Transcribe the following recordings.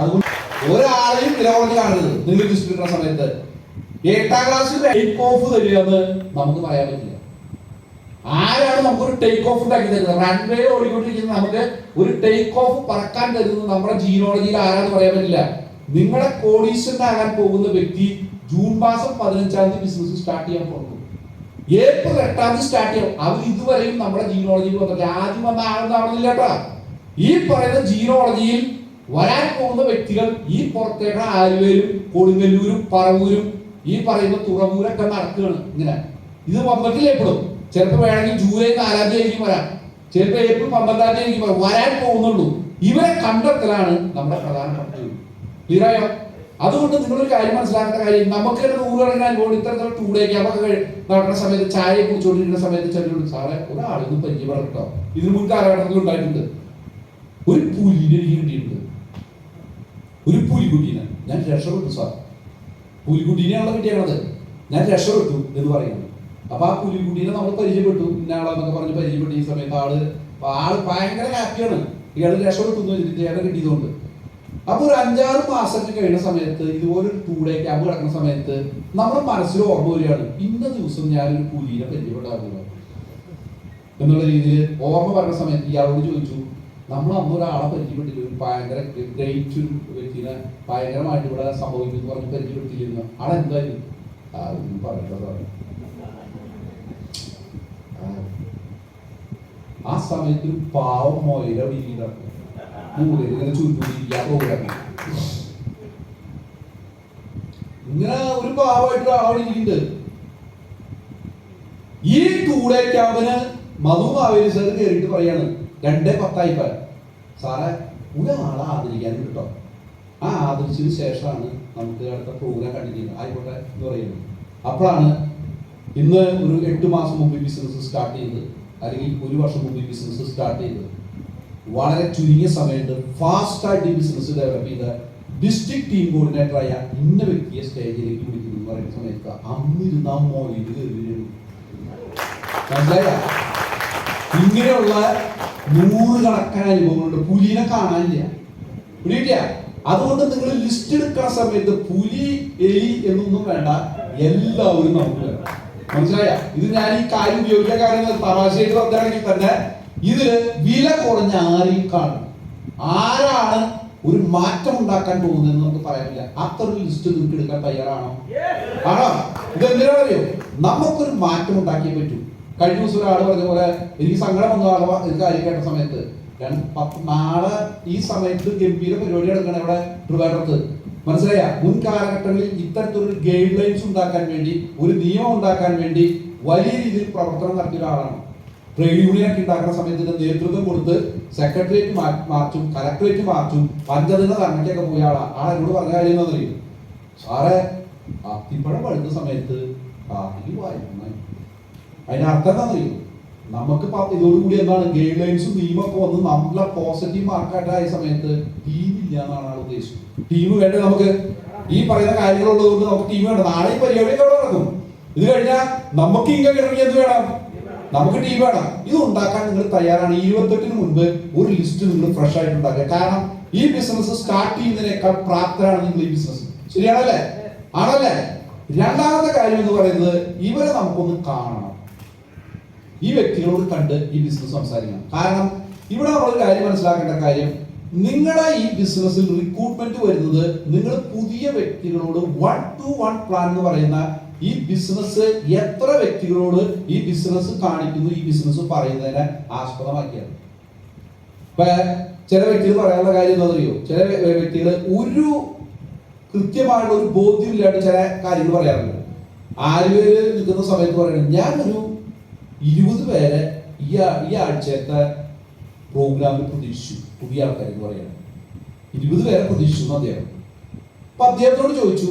അതുകൊണ്ട് ഒരാളെയും നിലകൊള്ളി കാണരുത്. നിങ്ങൾ ലിസ്റ്റ് കിട്ടുന്ന സമയത്ത് 8ാം ക്ലാസ്സിൽ ടേക്ക് ഓഫ് തരിക എന്ന് നമുക്ക് പറയാൻ പറ്റില്ല. ആരാണ് നമുക്കൊരു ടേക്ക് ഓഫ് ഉണ്ടാക്കി തരുന്നത്? റൺവേ ഓടിക്കൊണ്ടിരിക്കുന്നത് നമുക്ക് ഒരു ടേക്ക് ഓഫ് പറക്കാൻ തരുന്നത് നമ്മുടെ ജീനോളജിയിൽ ആരാന്ന് പറയാൻ പറ്റില്ല. നിങ്ങളെ കോടീശ്വരനാകാൻ പോകുന്ന വ്യക്തി ജൂൺ മാസം 15-ാം തീയതി ബിസിനസ് സ്റ്റാർട്ട് ചെയ്യാൻ പോകുന്നു. ഏപ്രിൽ 8-ാം തീയതി സ്റ്റാർട്ട് ചെയ്യും. അവർ ഇതുവരെയും നമ്മുടെ ജീനോളജിയിൽ വന്നിട്ട് ആദ്യം വന്ന ആളെന്നാവണമെന്നില്ല കേട്ടോ. ഈ പറയുന്ന ജീനോളജിയിൽ വരാൻ പോകുന്ന വ്യക്തികൾ ഈ പുറത്തേക്ക് ആലുവയിലും കൊടുങ്ങല്ലൂരും പറവൂരും ഈ പറയുന്ന തുറവൂരൊക്കെ നടക്കുകയാണ്. ഇങ്ങനെ ഇത് വന്നിട്ടില്ല. എപ്പോഴും ചിലപ്പോൾ വേണമെങ്കിൽ ജൂലൈ 4-ാം തീയതി വരാം, ചിലപ്പോൾ ഏപ്രിൽ 12-ാം തീയതി വരാൻ പോകുന്നുള്ളൂ. ഇവരെ കണ്ടെത്തലാണ് നമ്മുടെ പ്രധാനപ്പെട്ട ജോലി. ക്ലിയറായോ? അതുകൊണ്ട് നിങ്ങളൊരു കാര്യം മനസ്സിലാക്കേണ്ട കാര്യം, നമുക്ക് തന്നെ 100 കണക്കിന് അനുഭവം ഇത്തരത്തിലുള്ള ടൂടേക്ക് അതൊക്കെ നടക്കുന്ന സമയത്ത് ചായ കുടിച്ചുകൊണ്ടിരിക്കുന്ന സമയത്ത് ചെല്ലുള്ളൂ സാറേ ഒരാളൊന്നും പരിചയപ്പെടാം കേട്ടോ. ഇതിന് മുൻ കാലഘട്ടത്തിൽ ഉണ്ടായിട്ടുണ്ട്. ഒരു പുലിനെ എനിക്ക് കിട്ടിയിട്ടുണ്ട്. ഒരു പുലിക്കുട്ടീനെ ഞാൻ രക്ഷപ്പെട്ടു സാർ. പുലിക്കുട്ടീനെയാണല്ലോ കിട്ടിയത്, ഞാൻ രക്ഷപ്പെട്ടു എന്ന് പറയുന്നത്. അപ്പൊ ആ പുലിക്കുട്ടീനെ നമ്മൾ പരിചയപ്പെട്ടു, ഇന്നാളെന്നൊക്കെ പറഞ്ഞ് പരിചയപ്പെട്ടു. ഈ സമയത്ത് ആള് ഭയങ്കര ഹാപ്പിയാണ്, ഇയാൾ രക്ഷപ്പെട്ടു എന്ന് വെച്ചിട്ട് ചേട്ടൻ കിട്ടിയതുകൊണ്ട്. അപ്പൊ ഒരു 5-6 മാസമൊക്കെ കഴിയുന്ന സമയത്ത് ഇതുപോലൊരു 2 ഡേ ക്യാമ്പ് കിടക്കുന്ന സമയത്ത് നമ്മുടെ മനസ്സിൽ ഓർമ്മ വരികയാണ്, ഇന്ന ദിവസം ഞാനൊരു പുലിനെ പരിചയപ്പെടാറുണ്ട് എന്നുള്ള രീതിയിൽ ഓർമ്മ പറഞ്ഞ സമയത്ത് ഇയാളോട് ചോദിച്ചു, നമ്മൾ അന്ന് ഒരാളെ പരിചയപ്പെട്ടില്ല, ഒരു ഭയങ്കര ഗ്രേറ്റ് ഒരു വ്യക്തിനെ ഭയങ്കരമായിട്ട് ഇവിടെ സംഭവിക്കുന്നു പറഞ്ഞ് പരിചയപ്പെട്ടില്ലെന്ന്. ആളെന്തായാലും ഒന്നും പറയട്ടെ. ആ സമയത്ത് ഒരു പാവം മൊയില ഇങ്ങനെ ചുരുട്ടിരിക്കാൻ ഇങ്ങനെ ഒരു പാവമായിട്ട് അവിടെ ഇരിക്കുന്നുണ്ട്. ഈ 2 ഡേ ക്യാമ്പിന് മധു മാവേലി സാർ കയറിയിട്ട് പറയാണ് 2:10 സാറേ ഒരാളെ ആദരിക്കാൻ കിട്ടോ. ആ ആദരിച്ചതിന് ശേഷമാണ് നമുക്ക് അടുത്ത പ്രോഗ്രാം കണ്ടിന്യൂ ആയിക്കോട്ടെ എന്ന് പറയുന്നത്. അപ്പോഴാണ് ഇന്ന് ഒരു 8 മാസം മുമ്പ് ബിസിനസ് സ്റ്റാർട്ട് ചെയ്തത്, അല്ലെങ്കിൽ 1 വർഷം മുമ്പ് ബിസിനസ് സ്റ്റാർട്ട് ചെയ്തത്, വളരെ ചുരുങ്ങിയ സമയത്ത് ഫാസ്റ്റായിട്ട് ഈ ബിസിനസ് ഡെവലപ്പ് ചെയ്ത ഡിസ്ട്രിക്ട് ടീം കോർഡിനേറ്ററായ ഇന്ന വ്യക്തിയെ സ്റ്റേജിലേക്ക് വിളിക്കുന്നു എന്ന് പറയുന്ന സമയത്ത് അന്നിരുന്ന മോയിൽ മനസ്സിലായ ഇങ്ങനെയുള്ള 100 കണക്കാன അനുഭവങ്ങളുണ്ട്. പുലിനെ കാണാനില്ല, പിടികിട്ടിയ. അതുകൊണ്ട് നിങ്ങൾ ലിസ്റ്റ് എടുക്കുന്ന സമയത്ത് പുലി എലി എന്നൊന്നും വേണ്ട, എല്ലാവരും നമുക്ക് വേണം. മനസ്സിലായ? ഇത് ഞാൻ ഈ കാര്യം ഉപയോഗിക്കാൻ കാരണം തമാശയായിട്ട് പറഞ്ഞാണെങ്കിൽ തന്നെ ഇതില് വില കുറഞ്ഞ ആരെയും കാണും. ആരാണ് ഒരു മാറ്റം ഉണ്ടാക്കാൻ പോകുന്നതെന്ന് നമുക്ക് പറയാനില്ല. അത്ര ഒരു ലിസ്റ്റ് നിങ്ങൾക്ക് എടുക്കാൻ തയ്യാറാണോ? ആണോ? ഇതെന്തിനാ അറിയോ? നമുക്കൊരു മാറ്റം ഉണ്ടാക്കിയേ പറ്റൂ. കഴിഞ്ഞ ദിവസം ഒരാൾ പറഞ്ഞ പോലെ എനിക്ക് സങ്കടം വന്ന ആളെ ഒരു കാര്യം കേട്ട സമയത്ത്, നാളെ ഈ സമയത്ത് ഗംഭീര പരിപാടി നടക്കണം ഇവിടെ ട്രിവാൻഡ്രത്ത്. മനസ്സിലായ? മുൻ കാലഘട്ടങ്ങളിൽ ഇത്തരത്തിലൊരു ഗൈഡ് ലൈൻസ് ഉണ്ടാക്കാൻ വേണ്ടി, ഒരു നിയമം ഉണ്ടാക്കാൻ വേണ്ടി വലിയ രീതിയിൽ പ്രവർത്തനം നടത്തിയ ഒരാളാണ്. ട്രേഡ് യൂണിയൻ ഒക്കെ ഉണ്ടാക്കുന്ന സമയത്ത് നേതൃത്വം കൊടുത്ത് സെക്രട്ടേറിയറ്റ് മാർച്ചും കലക്ടറേറ്റ് മാർച്ചും പഞ്ചദിന ധർമ്മയ്ക്കൊക്കെ പോയ ആളെന്നോട് പറഞ്ഞ കാര്യം എന്താ അറിയും? സാറേ അത്തിപ്പഴം പഴുന്ന സമയത്ത് കാട്ടിൽ വായിക്കുന്ന അതിന്റെ അർത്ഥം എന്താണെന്നറിയോ? നമുക്ക് ഇതോടുകൂടി എന്താണ് ഗൈഡ് ലൈൻസും നിയമൊക്കെ വന്ന് നല്ല പോസിറ്റീവ് മാർക്കായിട്ടായ സമയത്ത് ടീം ഇല്ല എന്നാണ് ആൾ ഉദ്ദേശിച്ചത്. ടീം വേണ്ടേ നമുക്ക്? ഈ പറയുന്ന കാര്യങ്ങളുള്ളത് കൊണ്ട് നമുക്ക് ടീം വേണ്ട. നാളെ ഈ പരിപാടിയൊക്കെ അവിടെ നടക്കും. ഇത് കഴിഞ്ഞാൽ നമുക്ക് ഇങ്ങനെ കിട്ടണമെങ്കിൽ എന്ത് വേണം? നമുക്ക് ടീം വേണം. ഇത് ഉണ്ടാക്കാൻ നിങ്ങൾ തയ്യാറാണ്? 28-ന് മുൻപ് ഒരു ലിസ്റ്റ് നിങ്ങൾ ഫ്രഷ് ആയിട്ട് ഉണ്ടാക്കുക. കാരണം ഈ ബിസിനസ് സ്റ്റാർട്ട് ചെയ്യുന്നതിനേക്കാൾ പ്രാപ്തരാണ് നിങ്ങൾ ഈ ബിസിനസ്. ശരിയാണല്ലേ? ആണല്ലേ? രണ്ടാമത്തെ കാര്യം എന്ന് പറയുന്നത്, ഇവരെ നമുക്കൊന്ന് കാണണം. ഈ വ്യക്തികളോട് കണ്ട് ഈ ബിസിനസ് സംസാരിക്കണം. കാരണം ഇവിടെ നമ്മളൊരു കാര്യം മനസ്സിലാക്കേണ്ട കാര്യം, നിങ്ങളുടെ ഈ ബിസിനസ്സിൽ റിക്രൂട്ട്മെന്റ് വരുന്നത് നിങ്ങൾ പുതിയ വ്യക്തികളോട് 1-to-1 പ്ലാൻ എന്ന് പറയുന്ന ഈ ബിസിനസ് എത്ര വ്യക്തികളോട് ഈ ബിസിനസ് കാണിക്കുന്നു, ഈ ബിസിനസ് പറയുന്നതിനെ ആസ്പദമാക്കിയാണ്. ഇപ്പൊ ചില വ്യക്തികൾ പറയാനുള്ള കാര്യം എന്താ അറിയോ? ചില വ്യക്തികൾ ഒരു കൃത്യമായിട്ടുള്ള ഒരു ബോധ്യമില്ലാണ്ട് ചില കാര്യങ്ങൾ പറയാറുണ്ട്. ആലുവയിൽ നിൽക്കുന്ന സമയത്ത് പറയുന്നത്, ഞാനൊരു 20 പേരെ ഈ ആഴ്ചത്തെ പ്രോഗ്രാമിൽ പ്രതീക്ഷിച്ചു. പുതിയ ആൾക്കാർ എന്ന് പറയാണ് 20 പേരെ പ്രതീക്ഷിച്ചു അദ്ദേഹം. അപ്പൊ അദ്ദേഹത്തോട് ചോദിച്ചു,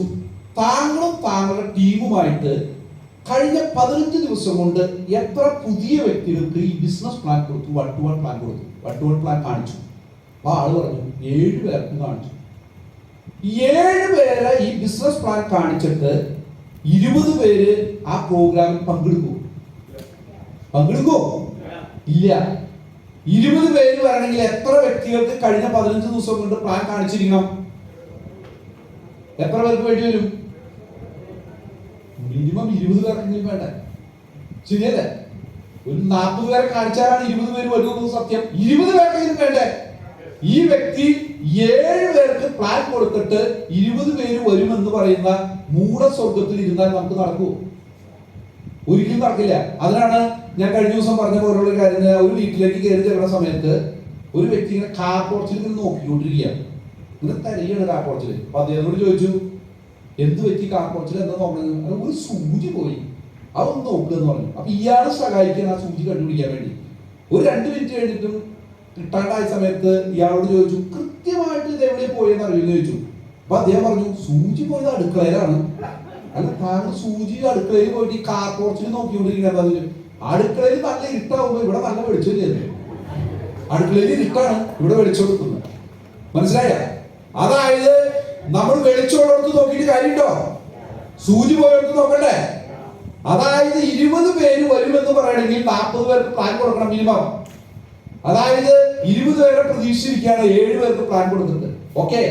താങ്കളും താങ്കളുടെ ടീമുമായിട്ട് കഴിഞ്ഞ 15 ദിവസം കൊണ്ട് എത്ര പുതിയ വ്യക്തികൾക്ക് ഈ ബിസിനസ് പ്ലാൻ കൊടുത്തു, 1-to-1 പ്ലാൻ കൊടുത്തു, 1-to-1 പ്ലാൻ കാണിച്ചു? അപ്പൊ ആള് പറഞ്ഞു 7 പേർക്ക് കാണിച്ചു. 7 പേരെ ഈ ബിസിനസ് പ്ലാൻ കാണിച്ചിട്ട് 20 പേര് ആ പ്രോഗ്രാമിൽ പങ്കെടുക്കുമോ? ഇല്ല. 20 പേര് വരണമെങ്കിൽ എത്ര വ്യക്തികൾക്ക് കഴിഞ്ഞ 15 ദിവസം കൊണ്ട് പ്ലാൻ കാണിച്ചിരിക്കണം? എത്ര പേർക്ക് വേണ്ടി വരും? മിനിമം 20 പേർക്കെങ്കിലും വേണ്ടേ? ശരിയല്ലേ? ഒരു 40 പേരെ കാണിച്ചാലാണ് 20 പേര് വരുന്നത്. സത്യം 20 പേർക്കെങ്കിലും വേണ്ടേ? ഈ വ്യക്തി 7 പേർക്ക് പ്ലാൻ കൊടുത്തിട്ട് 20 പേര് വരുമെന്ന് പറയുന്ന മൂഢസ്വർഗത്തിൽ ഇരുന്നാൽ നമുക്ക് നടക്കുമോ? ഒരിക്കലും നടക്കില്ല. അതിനാണ് ഞാൻ കഴിഞ്ഞ ദിവസം പറഞ്ഞ പോലുള്ള കാര്യം. ഒരു വീട്ടിലേക്ക് കയറി ചെല്ലുന്ന സമയത്ത് ഒരു വ്യക്തി ഇങ്ങനെ കാർ പോർച്ചിൽ ഇങ്ങനെ നോക്കിക്കൊണ്ടിരിക്കുകയാണ്. ഇങ്ങനെ തരികയാണ് കാർ പോർച്ചിൽ. അപ്പൊ അദ്ദേഹത്തോട് ചോദിച്ചു, എന്ത് പറ്റി കാർ പോർച്ചിൽ എന്താ നോക്കുന്നത്? ഒരു സൂചി പോയി, അതൊന്ന് നോക്കുക എന്ന് പറഞ്ഞു. അപ്പൊ ഇയാളെ സഹായിക്കാൻ ആ സൂചി കണ്ടുപിടിക്കാൻ വേണ്ടി ഒരു 2 മിനിറ്റ് കഴിഞ്ഞിട്ടും കിട്ടാണ്ടായ സമയത്ത് ഇയാളോട് ചോദിച്ചു, കൃത്യമായിട്ട് ഇത് എവിടെ പോയെന്ന് അറിയുമെന്ന് ചോദിച്ചു. അപ്പൊ അദ്ദേഹം പറഞ്ഞു, സൂചി പോയത് അടുക്കളയിലാണ്. അല്ല, താങ്കൾ സൂചി അടുക്കളയിൽ പോയിട്ട് ഈ കാർ പോർച്ചിൽ നോക്കിക്കൊണ്ടിരിക്കുന്നത്? അടുക്കളയിൽ നല്ല ഇരുട്ടാവുമ്പോ ഇവിടെ നല്ല വെളിച്ചമില്ലേ? അടുക്കളയിൽ ഇരുട്ടാണ്, ഇവിടെ വെളിച്ചം കൊടുക്കുന്നത്. മനസ്സിലായ? അതായത് നമ്മൾ വെളിച്ചമുള്ളടത്ത് നോക്കിയിട്ട് കാര്യമുണ്ടോ? സൂചി പോയടത്ത് നോക്കണ്ടേ? അതായത് 20 പേര് വരുമെന്ന് പറയണമെങ്കിൽ 40 പേർക്ക് പ്ലാൻ കൊടുക്കണം മിനിമം. അതായത് 20 പേരെ പ്രതീക്ഷിച്ചിരിക്കുകയാണ് 7 പേർക്ക് പ്ലാൻ കൊടുത്തിട്ടുണ്ട്. ഓക്കെ.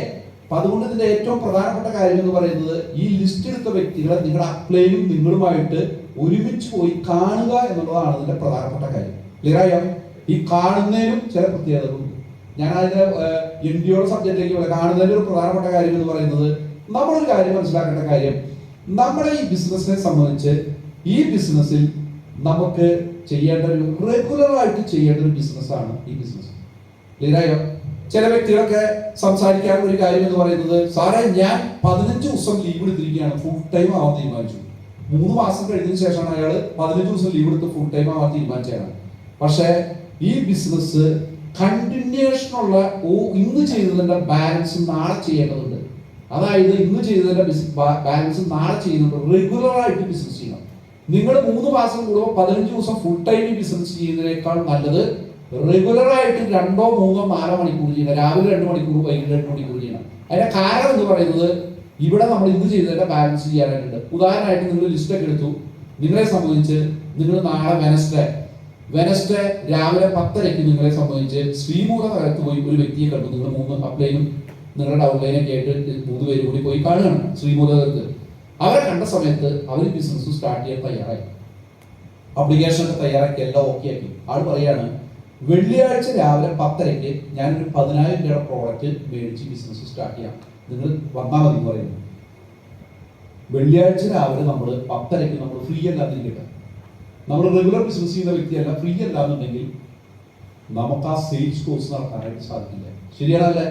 അപ്പൊ അതുകൊണ്ട് ഇതിന്റെ ഏറ്റവും പ്രധാനപ്പെട്ട കാര്യം എന്ന് പറയുന്നത്, ഈ ലിസ്റ്റ് എടുത്ത വ്യക്തികളെ നിങ്ങളുടെ അപ്ലൈനും നിങ്ങളുമായിട്ട് ഒരുമിച്ച് പോയി കാണുക എന്നുള്ളതാണ് ഇതിന്റെ പ്രധാനപ്പെട്ട കാര്യം. ക്ലിയറായോ? ഈ കാണുന്നതിനും ചില പ്രത്യേകതകളുണ്ട്. ഞാൻ അതിന്റെ എൻഡിയോടെ സബ്ജക്റ്റിലേക്ക് പോലെ കാണുന്നതിന്റെ ഒരു പ്രധാനപ്പെട്ട കാര്യം എന്ന് പറയുന്നത്, നമ്മളൊരു കാര്യം മനസ്സിലാക്കേണ്ട കാര്യം, നമ്മുടെ ഈ ബിസിനസിനെ സംബന്ധിച്ച് ഈ ബിസിനസ്സിൽ നമുക്ക് ചെയ്യേണ്ട ഒരു റെഗുലർ ആയിട്ട് ചെയ്യേണ്ട ഒരു ബിസിനസ്സാണ് ഈ ബിസിനസ്. ക്ലിയറായോ? ചില വ്യക്തികളൊക്കെ സംസാരിക്കാൻ ഒരു കാര്യം എന്ന് പറയുന്നത്, സാറേ ഞാൻ 15 ദിവസം ലീവ് എടുത്തിരിക്കുകയാണ്, ഫുൾ ടൈം ആവാൻ തീരുമാനിച്ചു. 3 മാസം കഴിഞ്ഞതിന് ശേഷമാണ് അയാൾ 15 ദിവസം ലീവ് എടുത്ത് ഫുൾ ടൈം ആവാൻ തീരുമാനിച്ചതാണ്. പക്ഷേ ഈ ബിസിനസ് കണ്ടിന്യൂഷനുള്ള ഇന്ന് ചെയ്തതിന്റെ ബാലൻസ് നാളെ ചെയ്യേണ്ടതുണ്ട്. അതായത് ഇന്ന് ചെയ്തതിന്റെ ബാലൻസ് നാളെ ചെയ്യുന്നുണ്ട്. റെഗുലർ ആയിട്ട് ബിസിനസ് ചെയ്യണം. നിങ്ങൾ 3 മാസം കൂടുമ്പോൾ 15 ദിവസം ഫുൾ ടൈം ബിസിനസ് ചെയ്യുന്നതിനേക്കാൾ നല്ലത് റെഗുലർ ആയിട്ട് 2 3 4 മണിക്കൂർ ചെയ്യണം. രാവിലെ 2 മണിക്കൂർ, വൈകിട്ട് 2 മണിക്കൂർ ചെയ്യണം. അതിന്റെ കാരണം എന്ന് പറയുന്നത്, ഇവിടെ നമ്മൾ ഇന്ന് ചെയ്തതിന്റെ ബാലൻസ് ചെയ്യാനായിട്ടുണ്ട്. ഉദാഹരണമായിട്ട് നിങ്ങൾ ലിസ്റ്റൊക്കെ എടുത്തു. നിങ്ങളെ സംബന്ധിച്ച് നിങ്ങൾ നാളെ വെനസ്ഡേ രാവിലെ 10:30 നിങ്ങളെ സംബന്ധിച്ച് ശ്രീമൂല നഗരത്ത് പോയി ഒരു വ്യക്തിയെ കണ്ടു. നിങ്ങൾ 3 അപ്ലൈനും നിങ്ങളുടെ ഡൗൺലൈനൊക്കെ ആയിട്ട് 3 പേര് കൂടി പോയി കാണുകയാണ് ശ്രീമൂല നഗരത്ത്. അവരെ കണ്ട സമയത്ത് അവർ ബിസിനസ് സ്റ്റാർട്ട് ചെയ്യാൻ തയ്യാറായി. അപ്ലിക്കേഷനൊക്കെ തയ്യാറാക്കി, എല്ലാം ഓക്കെ ആക്കി. ആൾ പറയാണ്, വെള്ളിയാഴ്ച രാവിലെ 10:30 ഞാനൊരു 10,000 രൂപയുടെ പ്രോഡക്റ്റ് മേടിച്ച് ബിസിനസ് സ്റ്റാർട്ട് ചെയ്യാം, നിങ്ങൾ വന്നാൽ മതി എന്ന് പറയുന്നു. വെള്ളിയാഴ്ച രാവിലെ നമ്മൾ 10:30 നമ്മൾ ഫ്രീ അല്ലാതിരിക്കട്ടെ. നമ്മൾ റെഗുലർ ബിസിനസ് ചെയ്യുന്ന വ്യക്തിയല്ല, ഫ്രീ അല്ലാന്നുണ്ടെങ്കിൽ നമുക്ക് ആ സെയിൽസ് കോഴ്സ് നടത്താനായിട്ട് സാധിക്കില്ല. ശരിയാണല്ലേ?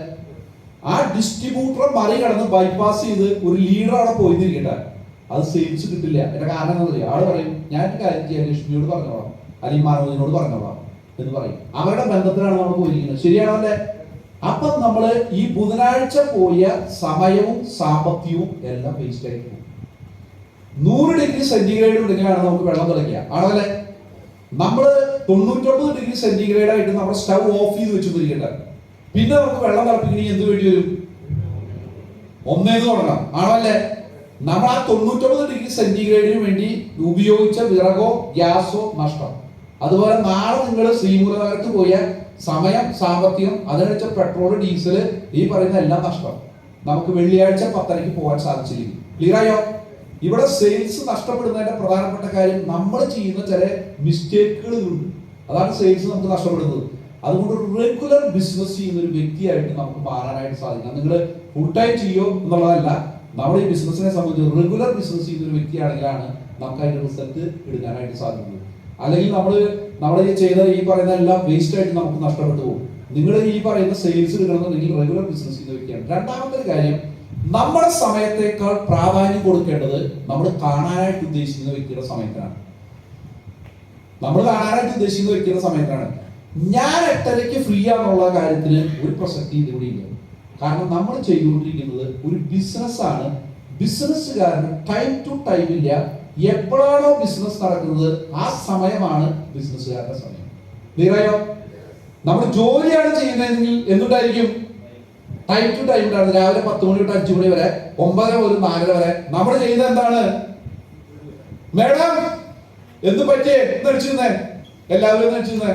ആ ഡിസ്ട്രിബ്യൂട്ടറെ മറികടന്ന് ബൈപ്പാസ് ചെയ്ത് ഒരു ലീഡർ അവിടെ പോയിരിക്കട്ടെ, അത് സെയിൽസ് കിട്ടില്ല. എന്റെ കാരണം എന്താ പറയുക? ആള് പറയും, ഞാൻ കാര്യം ചെയ്യാൻ ലക്ഷ്മിയോട് പറഞ്ഞോളാം, അല്ലെങ്കിൽ മനോജിനോട് പറഞ്ഞോളാം എന്ന് പറയും. അവരുടെ ബന്ധത്തിലാണ് നമ്മൾ പോയിരിക്കുന്നത്. ശരിയാണല്ലേ? അപ്പൊ നമ്മള് ഈ ബുധനാഴ്ച പോയ സമയവും സാമ്പത്തികവും എല്ലാം വേസ്റ്റ് ആയി പോകും. 100 ഡിഗ്രി സെന്റിഗ്രേഡ് ഉണ്ടെങ്കിലാണ് നമുക്ക് വെള്ളം തിളയ്ക്കുക. ആണല്ലേ? നമ്മള് 99 ഡിഗ്രി സെന്റിഗ്രേഡ് ആയിട്ട് നമ്മുടെ സ്റ്റൗ ഓഫ് ചെയ്ത് വെച്ചിരിക്കട്ടെ, പിന്നെ നമുക്ക് വെള്ളം തിളപ്പിക്കണമെങ്കിൽ എന്ത് വേണ്ടി വരും? ഒന്നേന്ന് തുടങ്ങാം. ആണല്ലേ? നമ്മൾ ആ 99 ഡിഗ്രി സെന്റിഗ്രേഡിന് വേണ്ടി ഉപയോഗിച്ച വിറകോ ഗ്യാസോ നഷ്ടം. അതുപോലെ നാളെ നിങ്ങൾ ശ്രീമൂലനഗരത്ത് പോയ സമയം, സാമ്പത്തികം, അതിനടിച്ച പെട്രോൾ, ഡീസല്, ഈ പറയുന്ന എല്ലാം നഷ്ടം. നമുക്ക് വെള്ളിയാഴ്ച 10:30 പോകാൻ സാധിച്ചിരിക്കും. ക്ലിയറായോ? ഇവിടെ സെയിൽസ് നഷ്ടപ്പെടുന്നതിന്റെ പ്രധാനപ്പെട്ട കാര്യം, നമ്മൾ ചെയ്യുന്ന ചില മിസ്റ്റേക്കുകളുണ്ട്. അതാണ് സെയിൽസ് നമുക്ക് നഷ്ടപ്പെടുന്നത്. അതുകൊണ്ട് റെഗുലർ ബിസിനസ് ചെയ്യുന്ന ഒരു വ്യക്തിയായിട്ട് നമുക്ക് മാറാനായിട്ട് സാധിക്കണം. നിങ്ങൾ ഫുൾ ടൈം ചെയ്യോ എന്നുള്ളതല്ല, നമ്മുടെ ഈ ബിസിനസിനെ സംബന്ധിച്ച് റെഗുലർ ബിസിനസ് ചെയ്യുന്ന ഒരു വ്യക്തിയാണെങ്കിലാണ് നമുക്ക് അതിന്റെ റിസൾട്ട് എടുക്കാനായിട്ട് സാധിക്കുന്നത്. അല്ലെങ്കിൽ നമ്മൾ ഈ ചെയ്ത ഈ പറയുന്ന എല്ലാം വേസ്റ്റ് ആയിട്ട് നമുക്ക് നഷ്ടപ്പെട്ടു പോകും. നിങ്ങൾ ഈ പറയുന്ന സെയിൽസ് എടുക്കണമെന്നുണ്ടെങ്കിൽ റെഗുലർ ബിസിനസ് ചെയ്യുന്ന വ്യക്തിയാണ്. രണ്ടാമത്തെ കാര്യം, നമ്മുടെ സമയത്തേക്കാൾ പ്രാധാന്യം കൊടുക്കേണ്ടത് നമ്മൾ കാണാനായിട്ട് ഉദ്ദേശിക്കുന്ന വ്യക്തിയുടെ സമയത്തിനാണ്. നമ്മൾ കാണാനായിട്ട് ഉദ്ദേശിക്കുന്ന വ്യക്തിയുടെ സമയത്തിനാണ്. ഞാൻ 8:30 ഫ്രീ ആണെന്നുള്ള കാര്യത്തിന് ഒരു പ്രസക്തി ഇതിലൂടെ ഇല്ല. കാരണം നമ്മൾ ചെയ്തുകൊണ്ടിരിക്കുന്നത് ഒരു ബിസിനസ്സാണ്. ബിസിനസ്സുകാരന് ടൈം ടു ടൈം ഇല്ല. എപ്പോഴാണോ ബിസിനസ് നടക്കുന്നത് ആ സമയമാണ് ബിസിനസ്സുകാരുടെ സമയം. ക്ലിയറായോ? നമ്മൾ ജോലിയാണ് ചെയ്യുന്നതെങ്കിൽ എന്തുണ്ടായിരിക്കും? ടൈം ടു ടൈം ഉണ്ടായിരുന്നു. രാവിലെ 10 മണി തൊട്ട് 5 മണി വരെ, 9 മുതൽ 4 വരെ. നമ്മൾ ചെയ്യുന്നത് എന്താണ്? മേഡം എന്ത് പറ്റിയേ? നടിച്ചിരുന്നേ, എല്ലാവരും നടിച്ചിരുന്നേ.